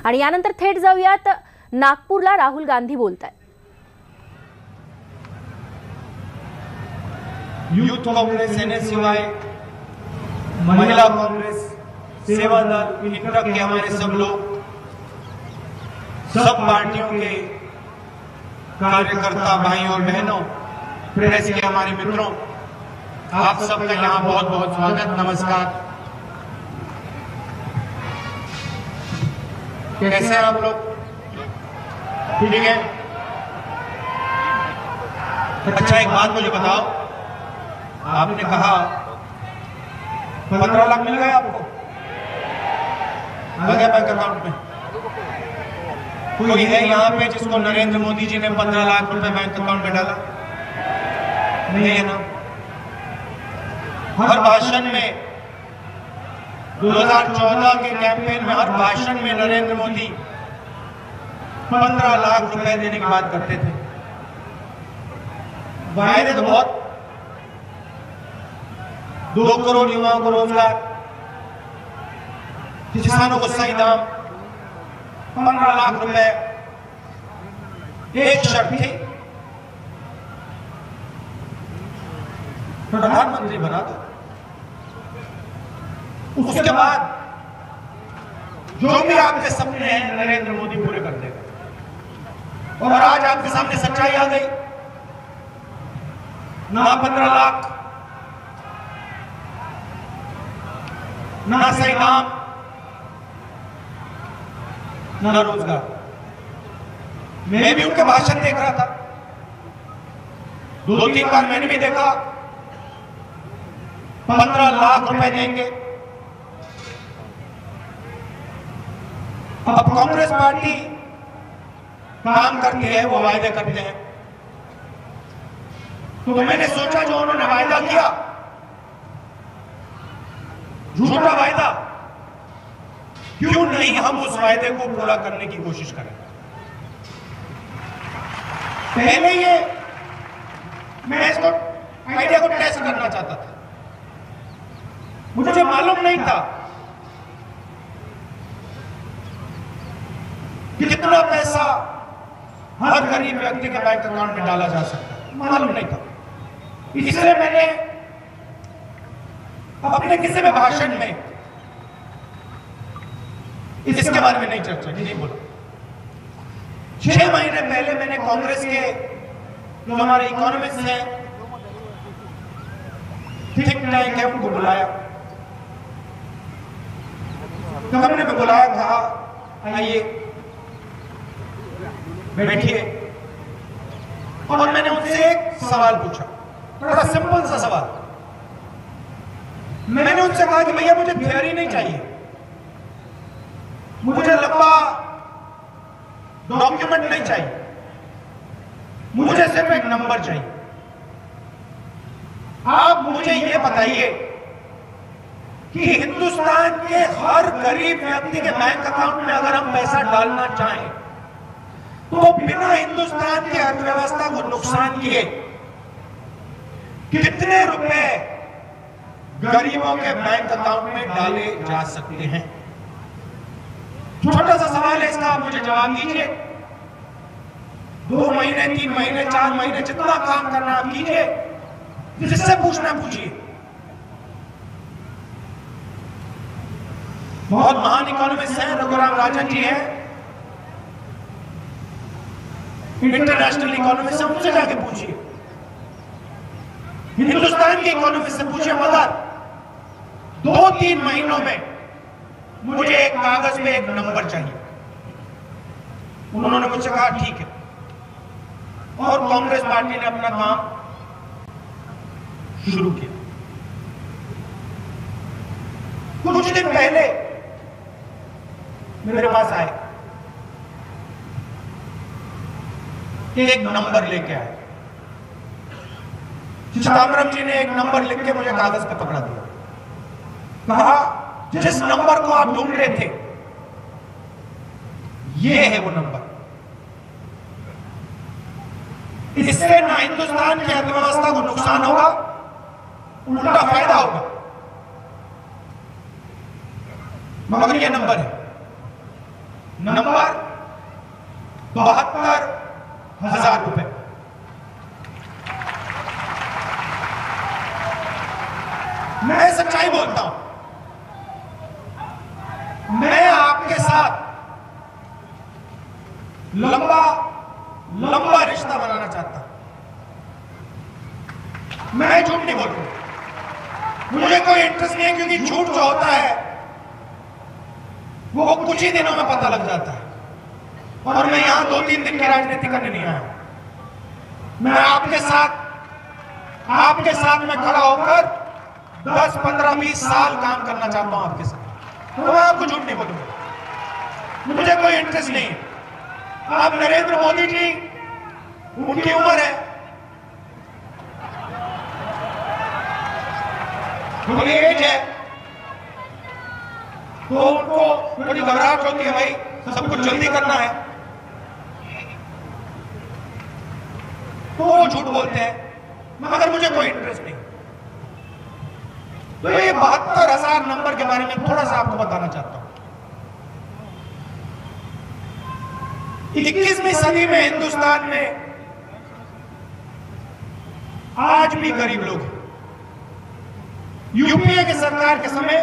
आणि यानंतर थेट जाऊयात नागपूरला. राहुल गांधी बोलतायत. यूथ कांग्रेस एनएसयूआई, महिला कांग्रेस, सेवा दल, इंटर के हमारे सब लोग, सब पार्टियों के कार्यकर्ता भाई और बहनों, प्रेस के हमारे मित्रों, आप सबका यहाँ बहुत बहुत स्वागत, नमस्कार। कैसे हैं आप लोग? ठीक है। अच्छा, एक बात मुझे बताओ, आपने कहा 15 लाख मिल गए आपको, आ गया बैंक अकाउंट में? कोई है यहाँ पे जिसको नरेंद्र मोदी जी ने 15 लाख रुपए बैंक अकाउंट में डाला? नहीं है ना। हर भाषण में 2014 के कैंपेन में, हर भाषण में नरेंद्र मोदी 15 लाख रुपए देने की बात करते थे। वायदे तो बहुत, 2 करोड़ युवाओं को रोजगार, किसानों को सही दाम, 15 लाख रुपए। एक शर्त थी, प्रधानमंत्री बना दो, उसके बाद जो भी आपके सपने हैं नरेंद्र मोदी पूरे कर देगा। और आज आपके सामने सच्चाई आ गई। ना 15 लाख, ना सही दाम, ना रोजगार। मैं भी उनके भाषण देख रहा था, 2-3 बार मैंने भी देखा 15 लाख रुपए देंगे। अब कांग्रेस पार्टी काम करती है, वो वायदे करते हैं, तो मैंने सोचा जो उन्होंने वायदा किया, झूठा वायदा, क्यों नहीं हम उस वायदे को पूरा करने की कोशिश करें। पहले ये मैं इसको आइडिया को टेस्ट करना चाहता था, मुझे मालूम नहीं था कि कितना पैसा हर गरीब व्यक्ति के बैंक अकाउंट में डाला जा सकता है, मालूम नहीं था। इसलिए मैंने अपने किसी भी भाषण में इसके बारे में नहीं चर्चा की, नहीं बोला। 6 महीने पहले मैंने कांग्रेस के जो हमारे इकोनॉमिस्ट हैं, थिंक टैंक है, उनको बुलाया, कमरे में बुलाया, कहा आइए बैठिए, और मैंने उनसे एक सवाल पूछा, बड़ा सिंपल सा सवाल। मैंने उनसे कहा कि भैया मुझे थियरी नहीं चाहिए, मुझे लंबा डॉक्यूमेंट नहीं चाहिए, मुझे सिर्फ एक नंबर चाहिए। आप मुझे यह बताइए कि हिंदुस्तान के हर गरीब व्यक्ति के बैंक अकाउंट में अगर हम पैसा डालना चाहें तो बिना हिंदुस्तान की अर्थव्यवस्था को नुकसान किए कितने रुपए गरीबों के बैंक अकाउंट में डाले जा सकते हैं? छोटा सा सवाल है, इसका आप मुझे जवाब दीजिए। 2 महीने, 3 महीने, 4 महीने, जितना काम करना आप कीजिए, जिससे पूछना पूछिए। बहुत महान इकोनॉमिस्ट हैं, रघुराम राजन जी हैं, इंटरनेशनल इकोनॉमिस्ट, उनसे जाके पूछिए। हिंदुस्तान के इकोनॉमिस्ट से पूछिए, मगर 2-3 महीनों में मुझे एक कागज में एक नंबर चाहिए। उन्होंने मुझसे कहा ठीक है, और कांग्रेस पार्टी ने अपना काम शुरू किया। कुछ दिन पहले मेरे पास आए, एक नंबर लेके आए। चिदंबरम जी ने एक नंबर लिख के मुझे कागज पे पकड़ा दिया, कहा जिस नंबर को आप ढूंढ रहे थे ये है वो नंबर। इससे ना हिंदुस्तान की अर्थव्यवस्था को नुकसान होगा, उल्टा फायदा होगा, मगर ये नंबर है। नंबर 72,000 रुपए। मैं सच्चाई बोलता हूं, मैं आपके साथ लंबा रिश्ता बनाना चाहता हूं। मैं झूठ नहीं बोलूं, मुझे कोई इंटरेस्ट नहीं है, क्योंकि झूठ जो होता है वो कुछ ही दिनों में पता लग जाता है। और मैं यहां 2-3 दिन की राजनीति करने नहीं आया। मैं आपके साथ में खड़ा होकर 10, 15, 20 साल काम करना चाहता हूं आपके साथ। तो मैं आपको झूठ नहीं बोलूंगा, मुझे कोई इंटरेस्ट नहीं है। आप नरेंद्र मोदी जी, उनकी उम्र है, थोड़ी एज है, तो उनको थोड़ी घबराहट होती है, भाई सब कुछ जल्दी करना है, तो वो झूठ बोलते हैं, मगर मुझे कोई इंटरेस्ट नहीं। तो ये 72,000 नंबर के बारे में थोड़ा सा आपको बताना चाहता हूं। 21वीं सदी में हिंदुस्तान में आज भी गरीब लोग हैं। यूपीए की सरकार के समय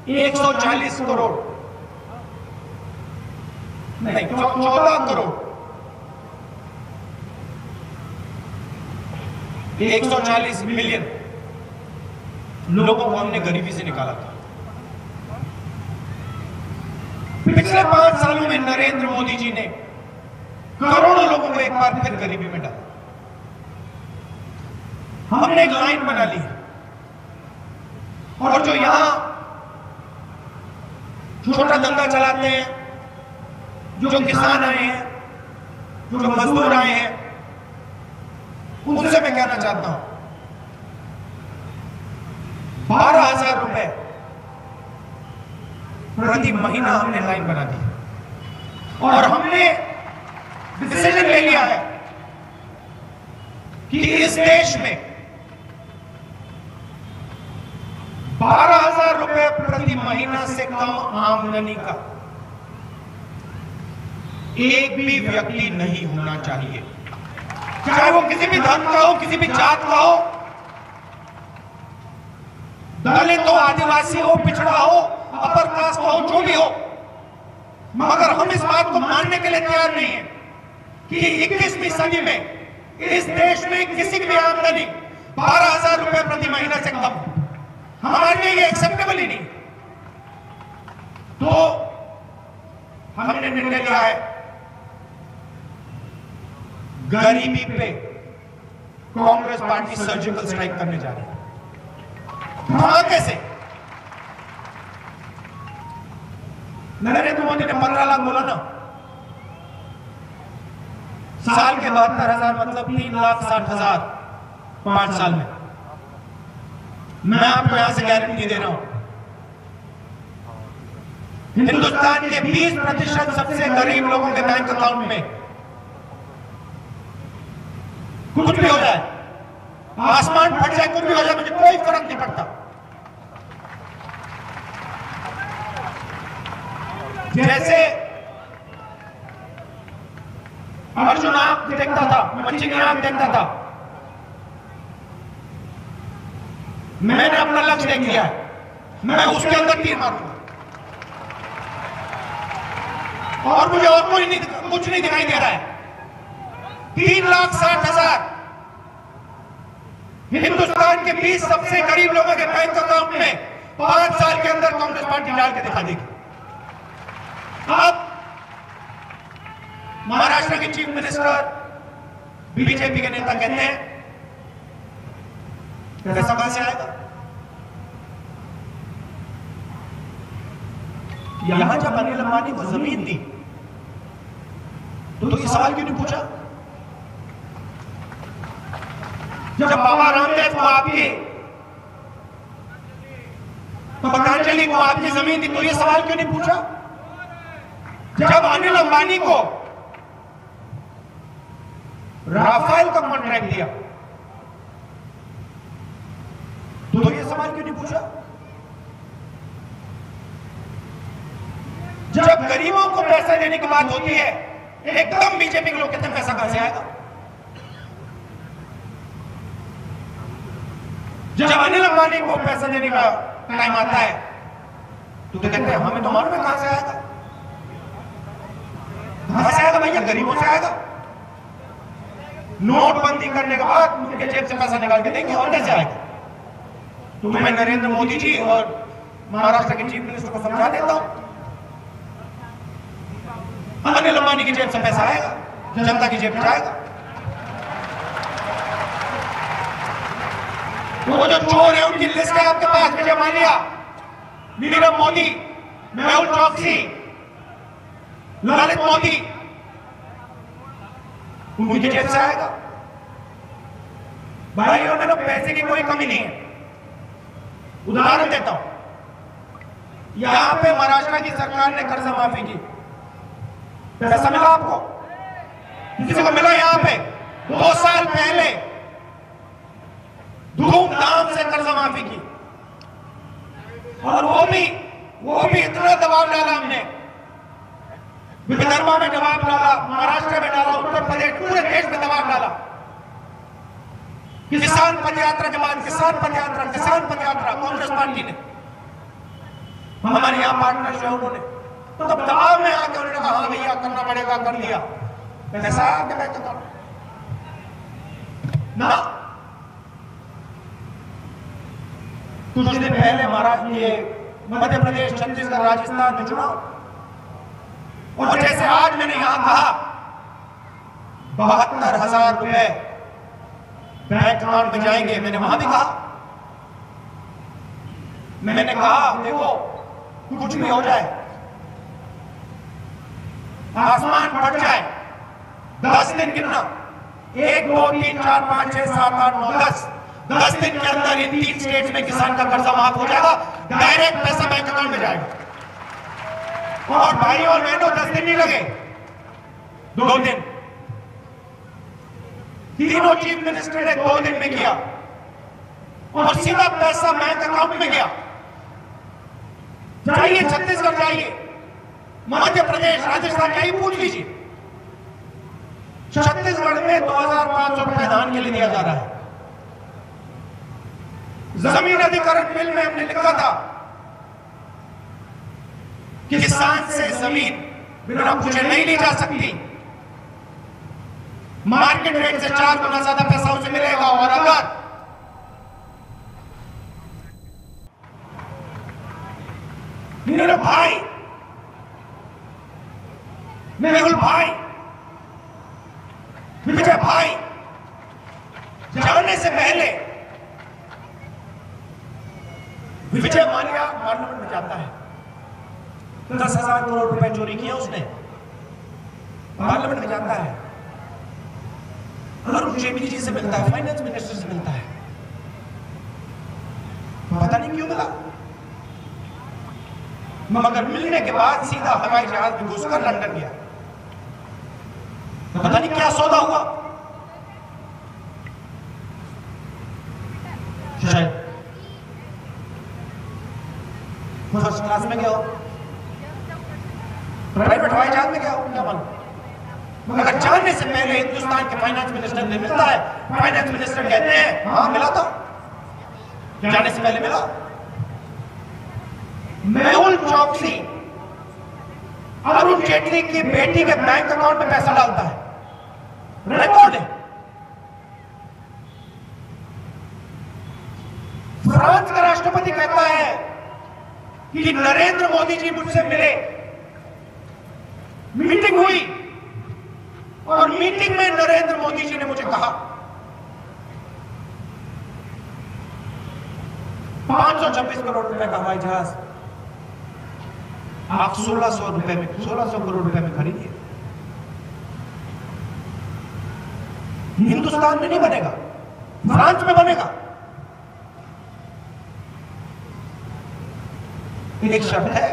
140 करोड़ नहीं, 14 करोड़ 140 मिलियन लोगों को हमने गरीबी से निकाला था। पिछले 5 सालों में नरेंद्र मोदी जी ने करोड़ों लोगों को एक बार फिर गरीबी में डाला। हमने एक लाइन बना ली है, और जो यहां छोटा धंधा चलाते हैं, जो किसान आए हैं, जो मजदूर आए हैं, उनसे मैं कहना चाहता हूं, 12,000 रुपए प्रति महीना हमने लाइन बना दी, और हमने डिसीजन ले लिया है कि इस देश में 12,000 रुपए प्रति महीना से कम आमदनी का एक भी व्यक्ति नहीं होना चाहिए, चाहे वो किसी भी धर्म का हो, किसी भी जात का हो, दलित हो, आदिवासी हो, पिछड़ा हो, अपर कास्ट हो, जो भी हो। मगर हम इस बात को मानने के लिए तैयार नहीं है कि 21वीं सदी में इस देश में किसी की भी आमदनी 12,000 रुपए प्रति महीना से कम, हमारे लिए ये एक्सेप्टेबल ही नहीं। तो हमने निर्णय लिया है, गरीबी पे कांग्रेस पार्टी सर्जिकल स्ट्राइक करने जा रही है। कैसे? नरेंद्र मोदी ने 15 लाख बोला ना, साल के 72,000 मतलब 3,60,000 5 साल में। मैं आपको यहां से गारंटी दे रहा हूं, हिंदुस्तान के 20% सबसे गरीब लोगों के बैंक अकाउंट में कुछ भी हो जाए, आसमान फट जाए, कुछ भी हो जाए, मुझे कोई फर्क नहीं पड़ता। जैसे अर्जुन आंख देखता था, मच्छी की आंख देखता था, मैंने अपना लक्ष्य देख लिया है, मैं उसके अंदर तीर मारूंगा, और मुझे और कोई नहीं, कुछ नहीं दिखाई दे रहा है। 3,60,000 हिंदुस्तान के 20 सबसे गरीब लोगों के बैंक अकाउंट में 5 साल के अंदर कांग्रेस पार्टी डाल के दिखा देगी। अब महाराष्ट्र के चीफ मिनिस्टर, बीजेपी के नेता कहते हैं पैसा कहां से आएगा? यहां जब अनिल अंबानी को जमीन दी तो ये सवाल क्यों नहीं पूछा? जब बाबा रामदेव को आपकी, पतंजलि को आपकी जमीन दी तो ये सवाल क्यों नहीं पूछा? जब अनिल अंबानी को राफेल का कॉन्ट्रैक्ट दिया तो ये सवाल क्यों नहीं पूछा? जब गरीबों को पैसा देने की बात होती है, एकदम बीजेपी के लोग कहते हैं पैसा कहां से आएगा। जब अनिल अंबानी को पैसा देने का टाइम आता है तो कहते हैं हमें तो मालूम है कहां से आएगा। कहां से आएगा भैया? गरीबों से आएगा। नोटबंदी करने के बाद उनके जेब से पैसा निकाल के देंगे, और कैसे आएगा? तो मैं नरेंद्र मोदी जी और महाराष्ट्र के चीफ मिनिस्टर को समझा देता हूं, अनिल अंबानी की जेब से पैसा आएगा, जनता की जेब में जाएगा। वो जो चोर है उनकी लिस्ट है आपके पास, विजय माल्या, नीरव मोदी, मेहुल चौकसी, ललित मोदी, उनकी जेब से आएगा। भाइयों बहनों, पैसे की कोई कमी नहीं है। उदाहरण देता हूं, यहां पे महाराष्ट्र की सरकार ने कर्ज माफी की, पैसा मिला आपको? किसी को मिला? यहां पे 2 साल पहले धूमधाम से कर्ज माफी की, और वो भी इतना दबाव डाला हमने, विदर्भ में दबाव डाला, महाराष्ट्र में डाला, उत्तर प्रदेश, पूरे देश में दबाव डाला। किसान पदयात्रा के बाद किसान पदयात्रा कांग्रेस पार्टी ने, हमारे यहां पार्टनर है उन्होंने, तो तब दबाव में आके उन्होंने कहा हाँ भैया करना पड़ेगा, कर लिया। पैसा आके बैंक अकाउंट ना। कुछ दिन पहले महाराष्ट्र, ये मध्य प्रदेश, छत्तीसगढ़, राजस्थान में चुनाव, और जैसे आज मैंने यहां कहा 72,000 रुपए बैंक अकाउंट में जाएंगे, मैंने वहां भी कहा, मैंने कहा देखो कुछ भी हो जाए, आसमान फट जाए, 10 दिन गिनना, 1 2 3 4 5 6 7 8 9 10 दिन के अंदर इन 3 स्टेट्स में किसान का कर्जा माफ हो जाएगा, डायरेक्ट पैसा बैंक अकाउंट में जाएगा। और भाई और बहनों, 10 दिन नहीं लगे, 2 दिन। तीनों चीफ मिनिस्टर ने 2 दिन में किया, और सीधा पैसा बैंक अकाउंट में गया। जाइए छत्तीसगढ़, जाइए मध्य प्रदेश, राजस्थान, जाइए पूछ लीजिए, छत्तीसगढ़ में 2,500 रुपए धान के लिए दिया जा रहा है। जमीन अधिग्रहण बिल में हमने लिखा था कि किसान से जमीन बिना पूछे नहीं ली जा सकती, मार्केट रेट से 4 गुना ज्यादा पैसा उसे मिलेगा। और अगर मेरे भाई, मेहुल भाई, विजय भाई जाने से पहले विजय माल्या पार्लियामेंट में जाता है, 10,000 करोड़ रुपए चोरी किया उसने, पार्लियामेंट में जाता है, अरुण जेटली जी से मिलता है, फाइनेंस मिनिस्टर से मिलता है, पता नहीं क्यों मिला, मगर मिलने के बाद सीधा हवाई जहाज में घुसकर लंदन गया। पता नहीं क्या सौदा हुआ, शायद फर्स्ट क्लास में गया हो, प्राइवेट हवाई जहाज में गया हो, क्या मालूम। मगर जाने से पहले हिंदुस्तान के फाइनेंस मिनिस्टर ने मिलता है, फाइनेंस मिनिस्टर कहते हैं हाँ मिला था, जाने से पहले मिला। मेहुल चौकसी अरुण जेटली की बेटी के बैंक अकाउंट में पैसा डालता है, रिकॉर्ड है। फ्रांस का राष्ट्रपति कहता है कि नरेंद्र मोदी जी मुझसे मिले, मीटिंग हुई, और मीटिंग में नरेंद्र मोदी जी ने मुझे कहा 526 करोड़ रुपए का हवाई जहाज आप 1600 करोड़ रुपए में खरीदिए। हिंदुस्तान में नहीं बनेगा, फ्रांस में बनेगा। एक शर्त है,